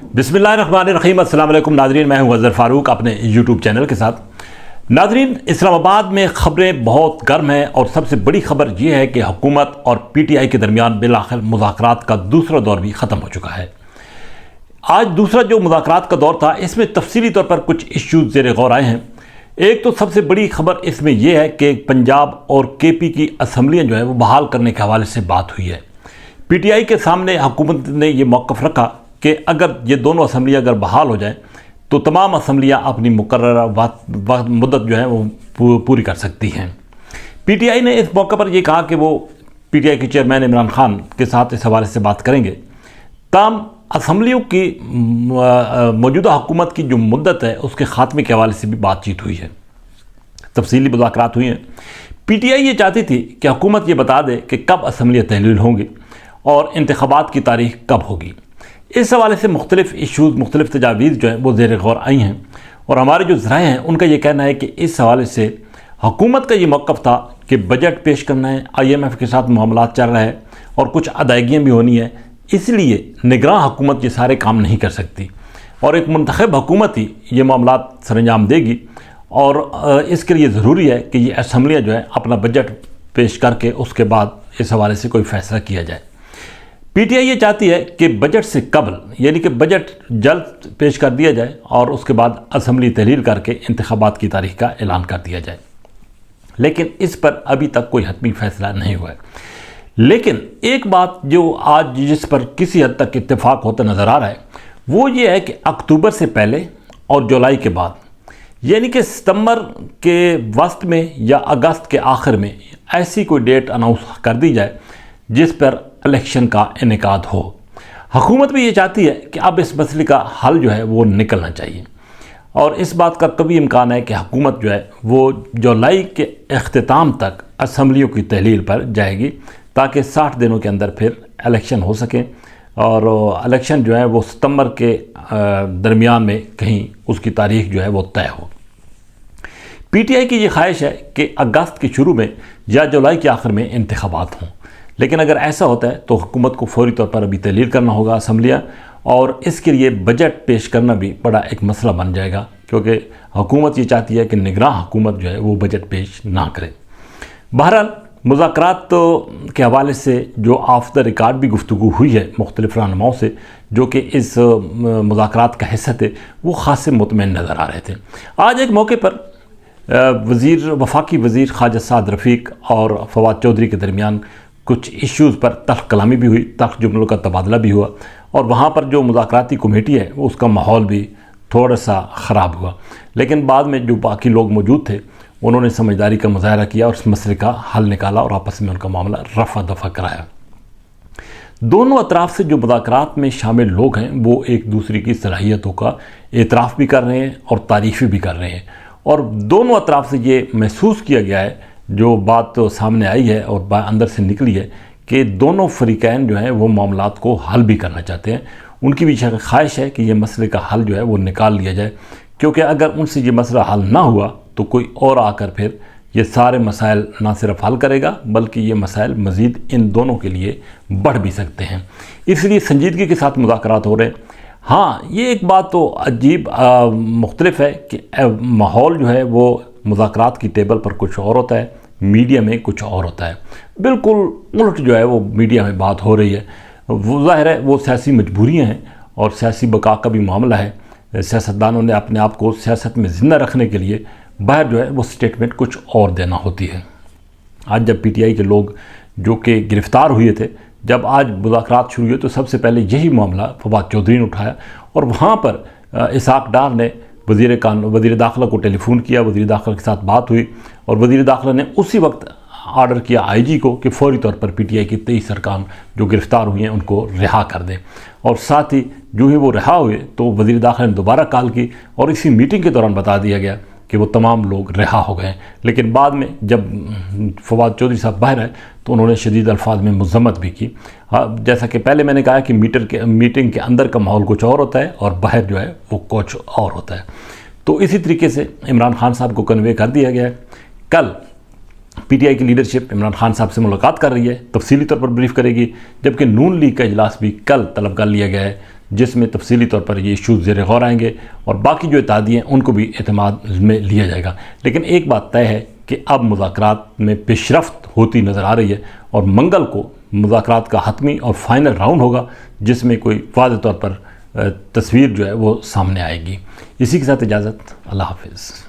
बिस्मिल्लाहिर्रहमानिर्रहीम। अस्सलाम वालेकुम नाज़रीन, मैं हूं अज़हर फ़ारूक अपने यूट्यूब चैनल के साथ। नाज़रीन, इस्लामाबाद में ख़बरें बहुत गर्म हैं और सबसे बड़ी ख़बर यह है कि हुकूमत और पीटीआई के दरमियान बिलाखिर मुज़ाकरात का दूसरा दौर भी ख़त्म हो चुका है। आज दूसरा जो मुज़ाकरात का दौर था, इसमें तफसीली तौर पर कुछ इश्यूज़ ज़ेर गौर आए हैं। एक तो सबसे बड़ी ख़बर इसमें यह है कि पंजाब और केपी की असम्बलियाँ जो है वो बहाल करने के हवाले से बात हुई है। पीटीआई के सामने हुकूमत ने ये मौक़िफ़ रखा कि अगर ये दोनों असम्बलियाँ अगर बहाल हो जाएँ तो तमाम असम्बलियाँ अपनी मुकर्ररा मुद्दत जो है वो पूरी कर सकती हैं। पीटीआई ने इस मौके पर यह कहा कि वो पीटीआई के चेयरमैन इमरान खान के साथ इस हवाले से बात करेंगे। ताम असम्बलियों की मौजूदा हुकूमत की जो मुद्दत है उसके ख़ात्मे के हवाले से भी बातचीत हुई है, तफसीली मुज़ाकरात हुई हैं। पीटीआई ये चाहती थी कि हुकूमत ये बता दे कि कब असम्बलियाँ तहलील होंगी और इंतख़ाबात की तारीख़ कब होगी। इस हवाले से मुख्तलिफ़ इशूज़, मुख्तलिफ़ तजावीज़ जो हैं वो ज़ेर गौर आई हैं और हमारे जो ज़राए हैं उनका ये कहना है कि इस हवाले से हुकूमत का ये मौक़िफ़ था कि बजट पेश करना है, IMF के साथ मामलात चल रहा है और कुछ अदायगियाँ भी होनी है, इसलिए निगरान हुकूमत ये सारे काम नहीं कर सकती और एक मुंतखब हुकूमत ही ये मामलात सरंजाम देगी। और इसके लिए ज़रूरी है कि ये असम्बलियाँ जो है अपना बजट पेश करके उसके बाद इस हवाले से कोई फ़ैसला किया जाए। पीटीआई ये चाहती है कि बजट से कबल, यानी कि बजट जल्द पेश कर दिया जाए और उसके बाद असम्बली तहलील करके इंतख़ाबात की तारीख़ का ऐलान कर दिया जाए, लेकिन इस पर अभी तक कोई हतमी फ़ैसला नहीं हुआ है। लेकिन एक बात जो आज जिस पर किसी हद तक इत्तेफाक होता नज़र आ रहा है वो ये है कि अक्टूबर से पहले और जुलाई के बाद, यानी कि सितंबर के वस्त में या अगस्त के आखिर में ऐसी कोई डेट अनाउंस कर दी जाए जिस पर इलेक्शन का इनेकाद हो। हुकूमत भी ये चाहती है कि अब इस मसले का हल जो है वो निकलना चाहिए और इस बात का कभी इम्कान है कि हुकूमत जो है वो जुलाई के इख्तिताम तक असम्बलियों की तहलील पर जाएगी ताकि 60 दिनों के अंदर फिर इलेक्शन हो सके और इलेक्शन जो है वो सितंबर के दरमियान में कहीं उसकी तारीख़ जो है वो तय हो। पीटीआई की ये ख्वाहिश है कि अगस्त के शुरू में या जुलाई के आखिर में इंतख़ाबात हों, लेकिन अगर ऐसा होता है तो हुकूमत को फौरी तौर पर अभी तहलील करना होगा असम्बलियाँ और इसके लिए बजट पेश करना भी बड़ा एक मसला बन जाएगा, क्योंकि हुकूमत ये चाहती है कि निगरान हुकूमत जो है वो बजट पेश ना करे। बहरहाल मुज़ाकरात के हवाले से जो ऑफ द रिकॉर्ड भी गुफ्तगू हुई है मुख्तलिफ़ रहनुमाओं से जो कि इस मुज़ाकरात का हिस्सा थे, वो ख़ासे मुतमईन नज़र आ रहे थे। आज एक मौके पर वफाकी वज़ीर ख्वाजा साद रफ़ीक और फवाद चौधरी के दरमियान कुछ इश्यूज़ पर तल्ख़ कलामी भी हुई, तल्ख़ जुमलों का तबादला भी हुआ और वहाँ पर जो मुज़ाकराती कमेटी है उसका माहौल भी थोड़ा सा ख़राब हुआ, लेकिन बाद में जो बाकी लोग मौजूद थे उन्होंने समझदारी का मुज़ाहरा किया और इस मसले का हल निकाला और आपस में उनका मामला रफ़ा दफ़ा कराया। दोनों अतराफ़ से जो मुज़ाकरात में शामिल लोग हैं वो एक दूसरे की सलाहियतों का एतराफ़ भी कर रहे हैं और तारीफ़ भी कर रहे हैं और दोनों अतराफ़ से ये महसूस किया गया है, जो बात तो सामने आई है और अंदर से निकली है कि दोनों फ़रीक़ैन जो हैं वो मामलात को हल भी करना चाहते हैं। उनकी भी ख्वाहिश है कि ये मसले का हल जो है वो निकाल लिया जाए, क्योंकि अगर उनसे ये मसला हल ना हुआ तो कोई और आकर फिर ये सारे मसाइल ना सिर्फ हल करेगा बल्कि ये मसाइल मज़ीद इन दोनों के लिए बढ़ भी सकते हैं। इसलिए संजीदगी के साथ मुज़ाकरात हो रहे हैं। हाँ, ये एक बात तो अजीब मुख्तलिफ है कि माहौल जो है वो मुज़ाकरात की टेबल पर कुछ और होता है, मीडिया में कुछ और होता है। बिल्कुल उलट जो है वो मीडिया में बात हो रही है। वो ज़ाहिर है वो सियासी मजबूरियाँ हैं और सियासी बका का भी मामला है। सियासतदानों ने अपने आप को सियासत में ज़िंदा रखने के लिए बाहर जो है वो स्टेटमेंट कुछ और देना होती है। आज जब पीटीआई के लोग जो कि गिरफ़्तार हुए थे, जब आज मुज़ाकरात शुरू हुए तो सबसे पहले यही मामला फवाद चौधरी ने उठाया और वहाँ पर इसहाक डार ने वज़ीर दाखिला को टेलीफ़ोन किया, वज़ीर दाखिला के साथ बात हुई और वज़ीर दाखिला ने उसी वक्त आर्डर किया IG को कि फौरी तौर पर पीटीआई के 23 अरकान जो गिरफ़्तार हुए हैं उनको रिहा कर दें। और साथ ही जो ही वो रिहा हुए तो वज़ीर दाखिला ने दोबारा कॉल की और इसी मीटिंग के दौरान बता दिया गया कि वो तमाम लोग रिहा हो गए। लेकिन बाद में जब फवाद चौधरी साहब बाहर आए तो उन्होंने शदीद अल्फाज में मज़म्मत भी की। जैसा कि पहले मैंने कहा कि मीटिंग के अंदर का माहौल कुछ और होता है और बाहर जो है वो कुछ और होता है। तो इसी तरीके से इमरान खान साहब को कन्वे कर दिया गया है। कल पीटीआई की लीडरशिप इमरान खान साहब से मुलाकात कर रही है, तफसीली तौर पर ब्रीफ करेगी, जबकि नून लीग का इजलास भी कल तलब कर लिया गया है جس میں تفصیلی طور پر یہ ایشوز زیر غور آئیں گے اور باقی جو اتحادی ہیں ان کو بھی اعتماد میں لیا جائے گا۔ لیکن ایک بات طے ہے کہ اب مذاکرات میں پیش رفت ہوتی نظر آ رہی ہے اور منگل کو مذاکرات کا حتمی اور فائنل راؤنڈ ہوگا جس میں کوئی واضح طور پر تصویر جو ہے وہ سامنے آئے گی۔ اسی کے ساتھ اجازت، اللہ حافظ۔